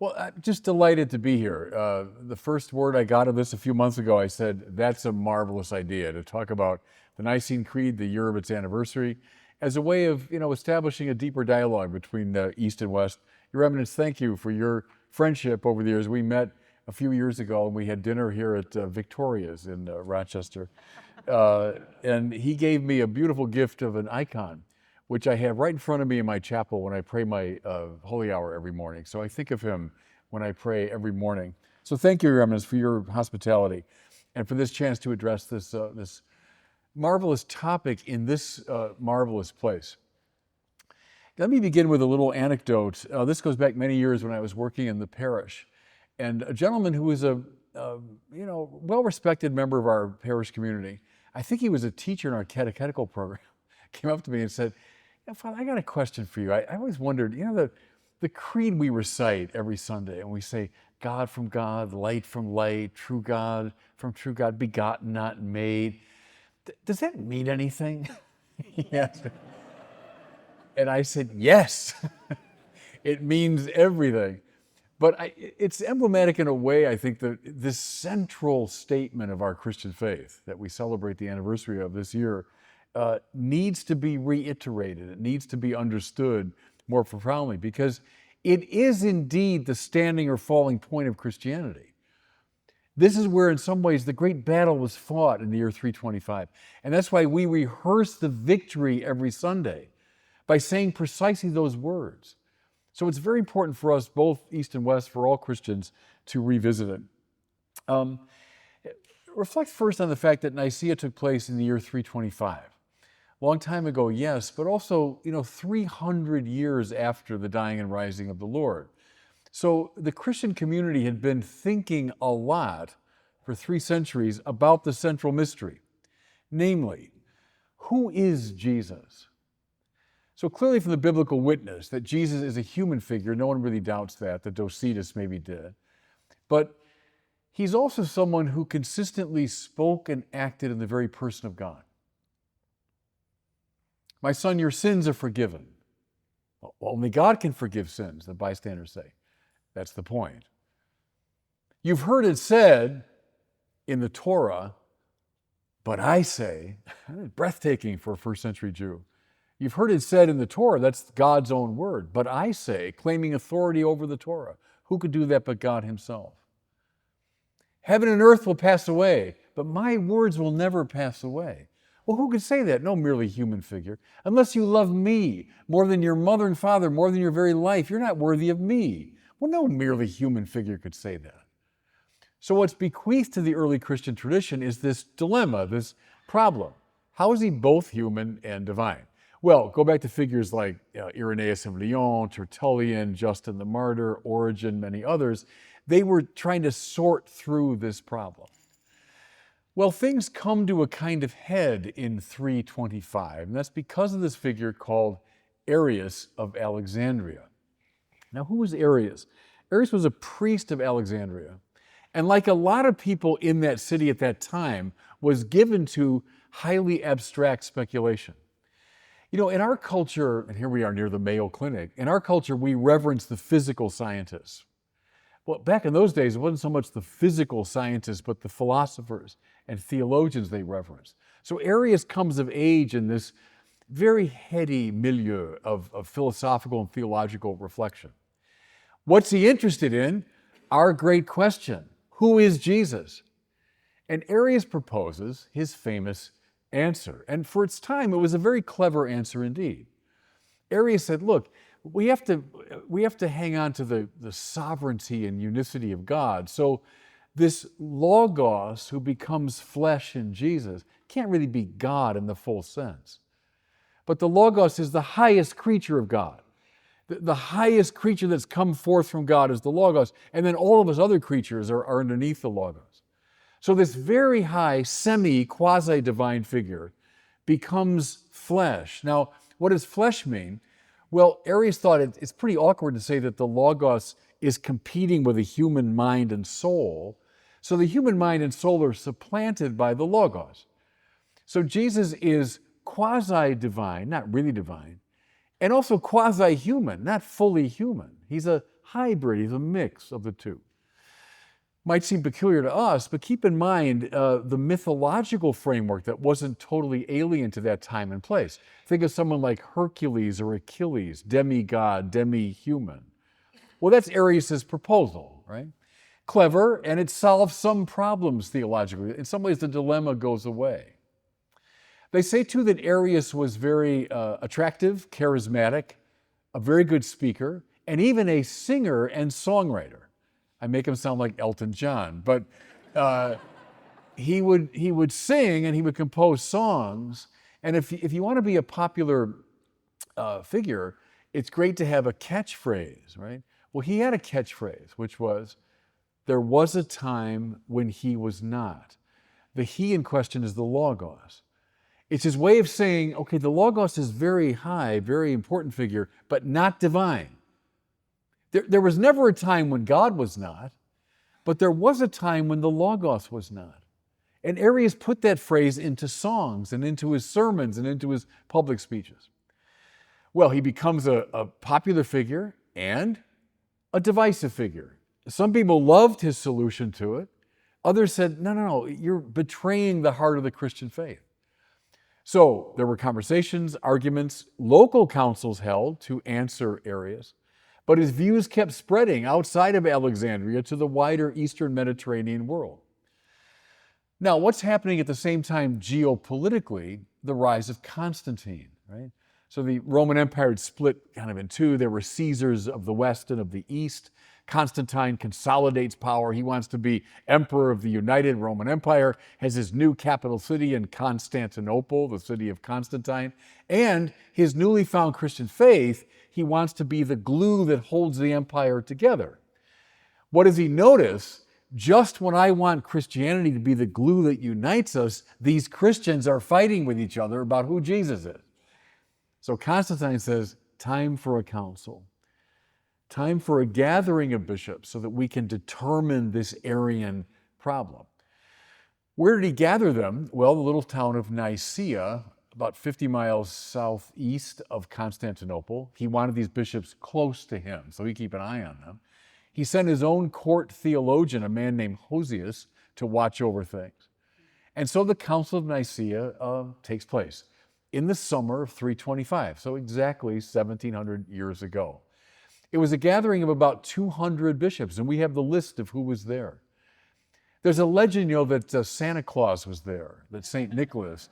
Well, I'm just delighted to be here. The first word I got of this a few months ago, I said, that's a marvelous idea to talk about the Nicene Creed, the year of its anniversary, as a way of, establishing a deeper dialogue between the East and West. Your Eminence, thank you for your friendship over the years. We met a few years ago and we had dinner here at Victoria's in Rochester. And he gave me a beautiful gift of an icon, which I have right in front of me in my chapel when I pray my holy hour every morning. So I think of him when I pray every morning. So thank you, Your Eminence, for your hospitality and for this chance to address this marvelous topic in this marvelous place. Let me begin with a little anecdote. This goes back many years when I was working in the parish. And a gentleman who was a well-respected member of our parish community, I think he was a teacher in our catechetical program, came up to me and said, Father, I got a question for you. I always wondered, the creed we recite every Sunday, and we say, God from God, light from light, true God from true God, begotten, not made. Does that mean anything? Yes. And I said, yes, it means everything. But it's emblematic in a way, I think, that this central statement of our Christian faith that we celebrate the anniversary of this year needs to be reiterated. It needs to be understood more profoundly because it is indeed the standing or falling point of Christianity. This is where, in some ways, the great battle was fought in the year 325. And that's why we rehearse the victory every Sunday by saying precisely those words. So it's very important for us, both East and West, for all Christians, to revisit it. Reflect first on the fact that Nicaea took place in the year 325. Long time ago, yes, but also, 300 years after the dying and rising of the Lord. So the Christian community had been thinking a lot for 3 centuries about the central mystery. Namely, who is Jesus? So clearly from the biblical witness that Jesus is a human figure, no one really doubts that, the Docetus maybe did. But he's also someone who consistently spoke and acted in the very person of God. My son, your sins are forgiven. Well, only God can forgive sins, the bystanders say. That's the point. You've heard it said in the Torah, but I say, breathtaking for a first century Jew. You've heard it said in the Torah, that's God's own word, but I say, claiming authority over the Torah. Who could do that but God himself? Heaven and earth will pass away, but my words will never pass away. Well, who could say that? No merely human figure. Unless you love me more than your mother and father, more than your very life, you're not worthy of me. Well, no merely human figure could say that. So what's bequeathed to the early Christian tradition is this dilemma, this problem. How is he both human and divine? Well, go back to figures like Irenaeus of Lyon, Tertullian, Justin the Martyr, Origen, many others. They were trying to sort through this problem. Well, things come to a kind of head in 325, and that's because of this figure called Arius of Alexandria. Now, who was Arius? Arius was a priest of Alexandria, and like a lot of people in that city at that time, was given to highly abstract speculation. In our culture, and here we are near the Mayo Clinic, in our culture we reverence the physical scientists. Well, back in those days, it wasn't so much the physical scientists, but the philosophers and theologians they reverenced. So Arius comes of age in this very heady milieu of philosophical and theological reflection. What's he interested in? Our great question, who is Jesus? And Arius proposes his famous answer. And for its time, it was a very clever answer indeed. Arius said, look, we have to hang on to the sovereignty and unicity of God. So this Logos who becomes flesh in Jesus can't really be God in the full sense. But the Logos is the highest creature of God. The highest creature that's come forth from God is the Logos. And then all of his other creatures are underneath the Logos. So this very high, quasi-divine figure becomes flesh. Now, what does flesh mean? Well, Arius thought it's pretty awkward to say that the Logos is competing with a human mind and soul. So the human mind and soul are supplanted by the Logos. So Jesus is quasi-divine, not really divine, and also quasi-human, not fully human. He's a hybrid. He's a mix of the two. Might seem peculiar to us, but keep in mind the mythological framework that wasn't totally alien to that time and place. Think of someone like Hercules or Achilles, demigod, demi-human. Well, that's Arius' proposal, right? Clever, and it solves some problems theologically. In some ways, the dilemma goes away. They say, too, that Arius was very attractive, charismatic, a very good speaker, and even a singer and songwriter. I make him sound like Elton John, but he would sing and he would compose songs. And if you want to be a popular figure, it's great to have a catchphrase, right? Well, he had a catchphrase, which was, "There was a time when he was not." The he in question is the Logos. It's his way of saying, okay, the Logos is very high, very important figure, but not divine. There was never a time when God was not, but there was a time when the Logos was not. And Arius put that phrase into songs and into his sermons and into his public speeches. Well, he becomes a popular figure and a divisive figure. Some people loved his solution to it. Others said, no, you're betraying the heart of the Christian faith. So there were conversations, arguments, local councils held to answer Arius. But his views kept spreading outside of Alexandria to the wider Eastern Mediterranean world. Now, what's happening at the same time geopolitically? The rise of Constantine, right? So the Roman Empire had split kind of in two. There were Caesars of the West and of the East. Constantine consolidates power. He wants to be emperor of the United Roman Empire, has his new capital city in Constantinople, the city of Constantine, and his newly found Christian faith. He wants to be the glue that holds the empire together. What does he notice? Just when I want Christianity to be the glue that unites us, these Christians are fighting with each other about who Jesus is. So Constantine says, time for a council. Time for a gathering of bishops so that we can determine this Arian problem. Where did he gather them? Well, the little town of Nicaea, about 50 miles southeast of Constantinople. He wanted these bishops close to him, so he'd keep an eye on them. He sent his own court theologian, a man named Hosius, to watch over things. And so the Council of Nicaea takes place in the summer of 325, so exactly 1700 years ago. It was a gathering of about 200 bishops, and we have the list of who was there. There's a legend, that Santa Claus was there, that St. Nicholas,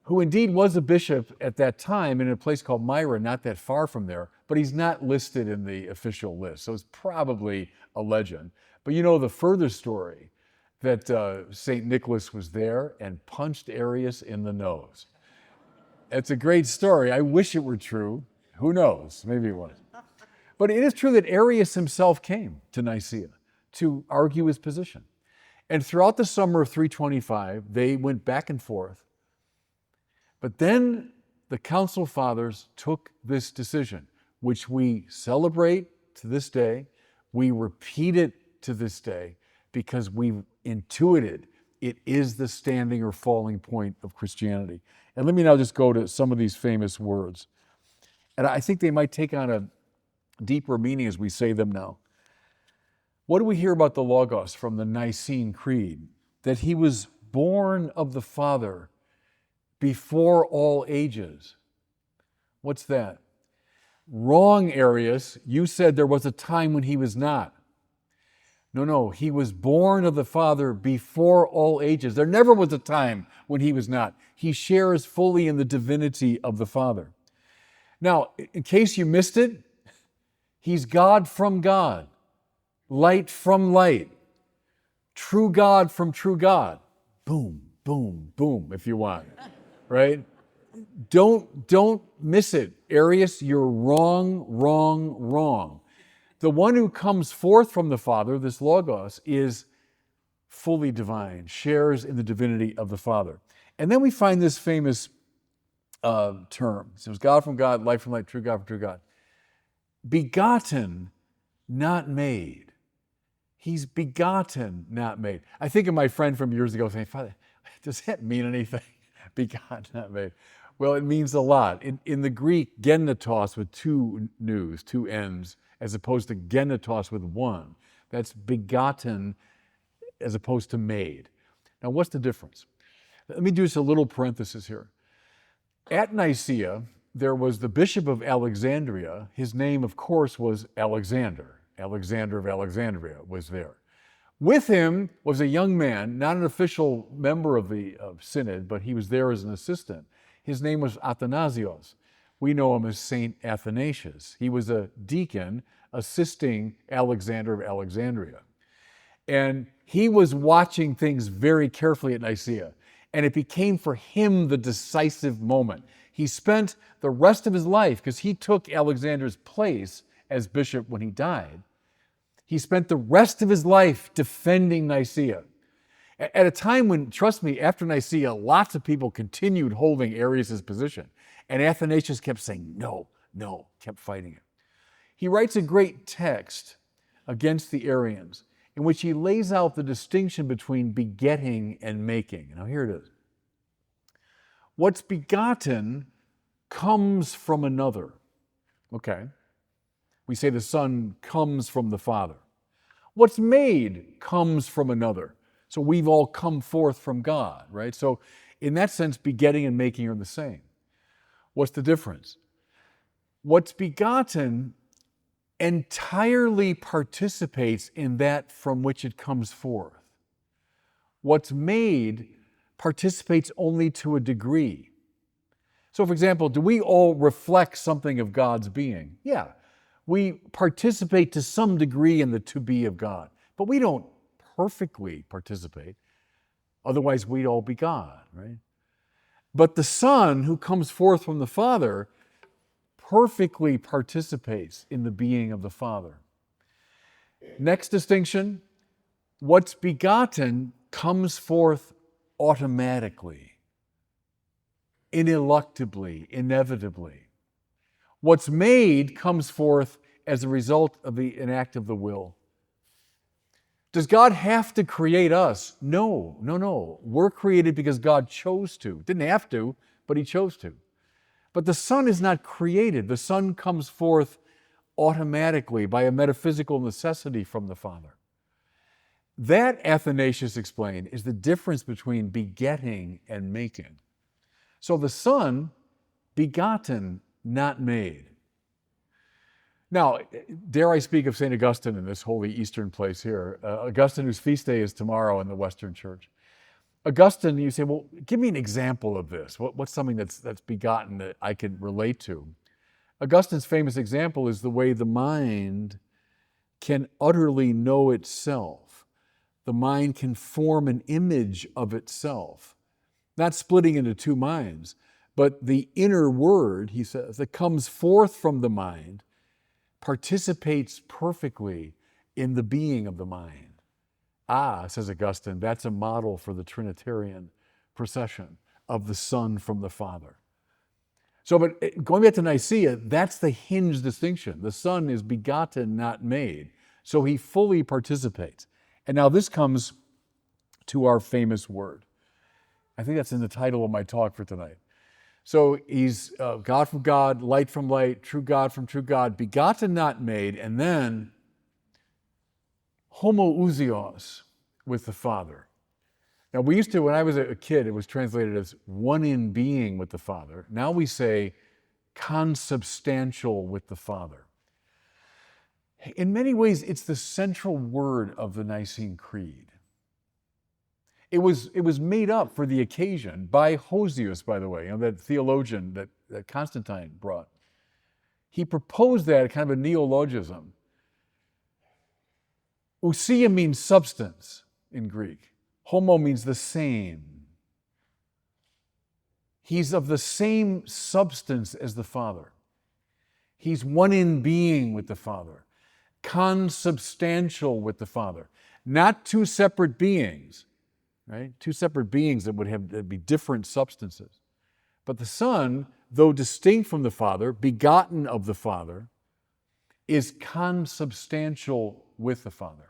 who indeed was a bishop at that time in a place called Myra, not that far from there, but he's not listed in the official list, so it's probably a legend. But the further story, that St. Nicholas was there and punched Arius in the nose. It's a great story. I wish it were true. Who knows? Maybe it was. But it is true that Arius himself came to Nicaea to argue his position. And throughout the summer of 325, they went back and forth. But then the Council Fathers took this decision, which we celebrate to this day. We repeat it to this day because we've intuited it is the standing or falling point of Christianity. And let me now just go to some of these famous words. And I think they might take on a deeper meaning as we say them now. What do we hear about the Logos from the Nicene Creed? That he was born of the Father before all ages. What's that? Wrong, Arius. You said there was a time when he was not. No, he was born of the Father before all ages. There never was a time when he was not. He shares fully in the divinity of the Father. Now, in case you missed it, he's God from God, light from light, true God from true God. Boom, boom, boom, if you want, right? Don't miss it. Arius, you're wrong, wrong, wrong. The one who comes forth from the Father, this Logos, is fully divine, shares in the divinity of the Father. And then we find this famous term. It says God from God, light from light, true God from true God. Begotten, not made. He's begotten, not made. I think of my friend from years ago saying, Father, does that mean anything? Begotten, not made. Well, it means a lot. In the Greek, genetos with two N's, two N's, as opposed to genetos with one. That's begotten as opposed to made. Now, what's the difference? Let me do just a little parenthesis here. At Nicaea, there was the Bishop of Alexandria. His name, of course, was Alexander. Alexander of Alexandria was there. With him was a young man, not an official member of the synod, but he was there as an assistant. His name was Athanasios. We know him as Saint Athanasius. He was a deacon assisting Alexander of Alexandria. And he was watching things very carefully at Nicaea. And it became for him the decisive moment. He spent the rest of his life, because he took Alexander's place as bishop when he died, he spent the rest of his life defending Nicaea. At a time when, trust me, after Nicaea, lots of people continued holding Arius' position. And Athanasius kept saying, no, no, kept fighting it. He writes a great text against the Arians in which he lays out the distinction between begetting and making. Now here it is. What's begotten comes from another. Okay. We say the Son comes from the Father. What's made comes from another. So we've all come forth from God, right? So in that sense, begetting and making are the same. What's the difference? What's begotten entirely participates in that from which it comes forth. What's made participates only to a degree. So, for example, do we all reflect something of God's being? Yeah. We participate to some degree in the to be of God, but we don't perfectly participate. Otherwise, we'd all be God, right? But the Son who comes forth from the Father perfectly participates in the being of the Father. Next distinction, what's begotten comes forth automatically, ineluctably, inevitably. What's made comes forth as a result of an act of the will. Does God have to create us? No, no, no. We're created because God chose to. Didn't have to, but He chose to. But the Son is not created. The Son comes forth automatically by a metaphysical necessity from the Father. That, Athanasius explained, is the difference between begetting and making. So the Son, begotten, not made. Now, dare I speak of St. Augustine in this holy Eastern place here, Augustine, whose feast day is tomorrow in the Western Church. Augustine, you say, well, give me an example of this. What's something that's begotten that I can relate to? Augustine's famous example is the way the mind can utterly know itself. The mind can form an image of itself, not splitting into two minds, but the inner word, he says, that comes forth from the mind participates perfectly in the being of the mind. Ah, says Augustine, that's a model for the Trinitarian procession of the Son from the Father. So, but going back to Nicaea, that's the hinge distinction. The Son is begotten, not made. So he fully participates. And now this comes to our famous word. I think that's in the title of my talk for tonight. So he's God from God, light from light, true God from true God, begotten, not made, and then homoousios with the Father. Now we used to, when I was a kid, it was translated as one in being with the Father. Now we say consubstantial with the Father. In many ways, it's the central word of the Nicene Creed. It was made up for the occasion by Hosius, by the way, that theologian that Constantine brought. He proposed that kind of a neologism. Ousia means substance in Greek. Homo means the same. He's of the same substance as the Father. He's one in being with the Father. Consubstantial with the Father. Not two separate beings. Right? Two separate beings that would be different substances. But the Son, though distinct from the Father, begotten of the Father, is consubstantial with the Father.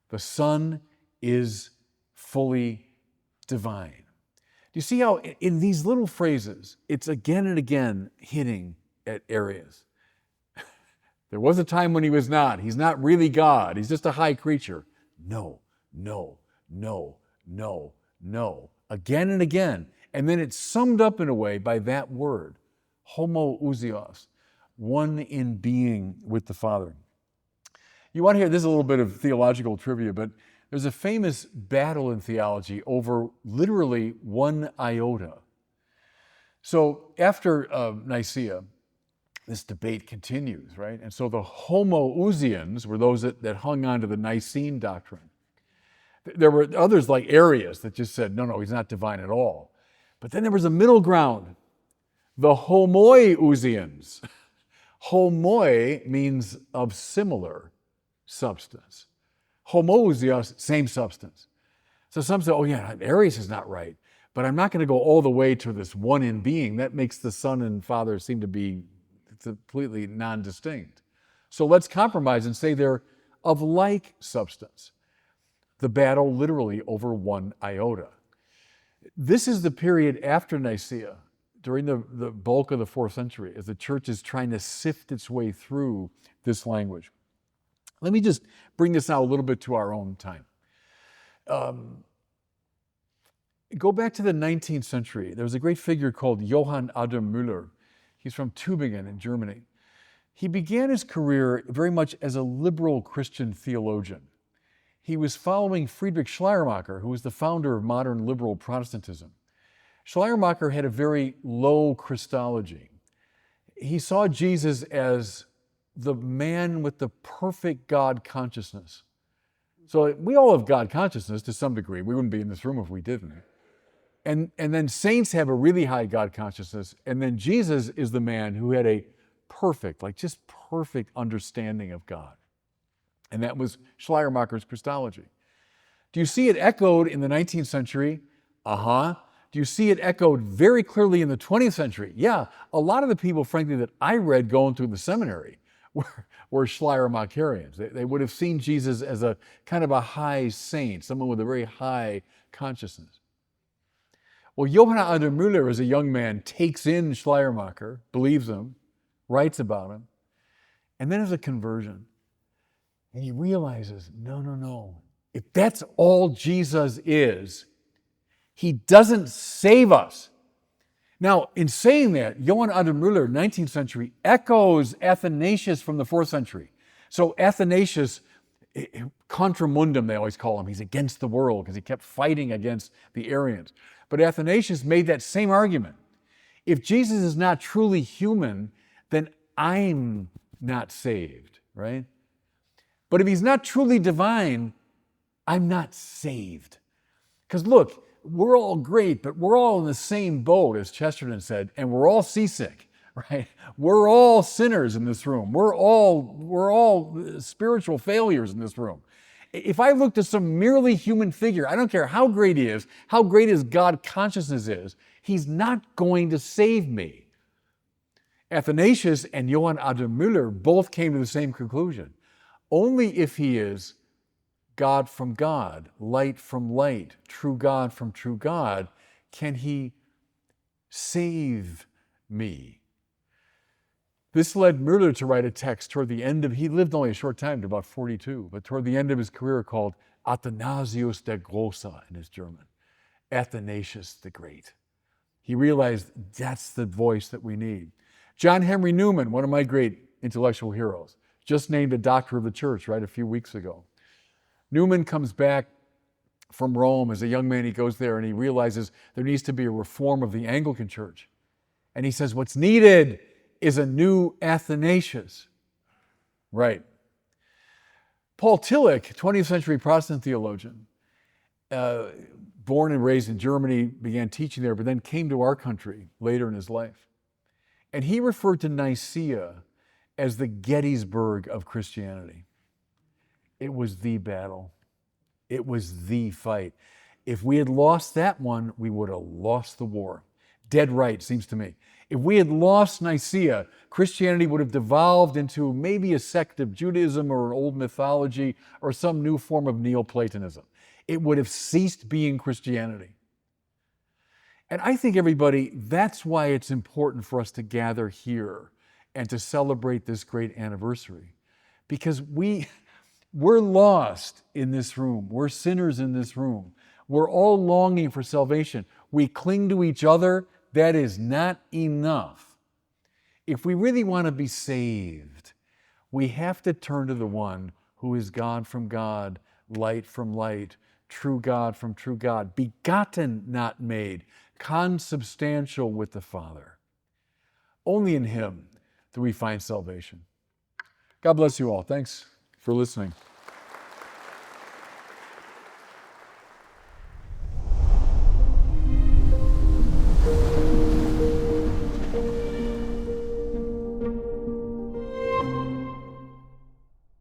The Son is fully divine. Do you see how in these little phrases, it's again and again hitting at areas? There was a time when he was not. He's not really God. He's just a high creature. No, no, no, no, no. Again and again. And then it's summed up in a way by that word, homoousios, one in being with the Father. You want to hear, this is a little bit of theological trivia, but there's a famous battle in theology over literally one iota. So after Nicaea, this debate continues, right? And so the homoousians were those that hung on to the Nicene doctrine. There were others like Arius that just said, no, he's not divine at all. But then there was a middle ground, the homoiousians. Homoi means of similar substance. Homoousios, same substance. So some say, oh yeah, Arius is not right, but I'm not going to go all the way to this one in being. That makes the Son and Father seem to be completely non-distinct. So let's compromise and say they're of like substance. The battle literally over one iota. This is the period after Nicaea, during the bulk of the 4th century, as the church is trying to sift its way through this language. Let me just bring this now a little bit to our own time. Go back to the 19th century. There was a great figure called Johann Adam Müller. He's from Tübingen in Germany. He began his career very much as a liberal Christian theologian. He was following Friedrich Schleiermacher, who was the founder of modern liberal Protestantism. Schleiermacher had a very low Christology. He saw Jesus as the man with the perfect God consciousness. So we all have God consciousness to some degree. We wouldn't be in this room if we didn't. And then saints have a really high God consciousness. And then Jesus is the man who had a perfect, like just perfect understanding of God. And that was Schleiermacher's Christology. Do you see it echoed in the 19th century? Do you see it echoed very clearly in the 20th century? Yeah, a lot of the people, frankly, that I read going through the seminary were Schleiermacherians. They would have seen Jesus as a kind of a high saint, someone with a very high consciousness. Well, Johann Adam Müller, as a young man, takes in Schleiermacher, believes him, writes about him, and then has a conversion. And he realizes, no. If that's all Jesus is, he doesn't save us. Now, in saying that, Johann Adam Müller, 19th century, echoes Athanasius from the 4th century. So Athanasius, contra mundum, they always call him. He's against the world because he kept fighting against the Arians. But Athanasius made that same argument. If Jesus is not truly human, then I'm not saved, right? But if he's not truly divine, I'm not saved. Because look, we're all great, but we're all in the same boat, as Chesterton said, and we're all seasick, right? We're all sinners in this room. We're all spiritual failures in this room. If I look to some merely human figure, I don't care how great he is, how great his God consciousness is, he's not going to save me. Athanasius and Johann Adam Müller both came to the same conclusion. Only if he is God from God, light from light, true God from true God, can he save me. This led Müller to write a text toward the end of, he lived only a short time, to about 42, but toward the end of his career called Athanasius der Große in his German, Athanasius the Great. He realized that's the voice that we need. John Henry Newman, one of my great intellectual heroes, just named a doctor of the church, right, a few weeks ago. Newman comes back from Rome. As a young man, he goes there and he realizes there needs to be a reform of the Anglican Church. And he says, what's needed is a new Athanasius. Right. Paul Tillich, 20th century Protestant theologian, born and raised in Germany, began teaching there, but then came to our country later in his life. And he referred to Nicaea as the Gettysburg of Christianity. It was the battle. It was the fight. If we had lost that one, we would have lost the war. Dead right, seems to me. If we had lost Nicaea, Christianity would have devolved into maybe a sect of Judaism or an old mythology or some new form of Neoplatonism. It would have ceased being Christianity. And I think, everybody, that's why it's important for us to gather here and to celebrate this great anniversary. Because we're lost in this room. We're sinners in this room. We're all longing for salvation. We cling to each other. That is not enough. If we really want to be saved, we have to turn to the one who is God from God, light from light, true God from true God, begotten, not made, consubstantial with the Father. Only in him do we find salvation. God bless you all. Thanks for listening.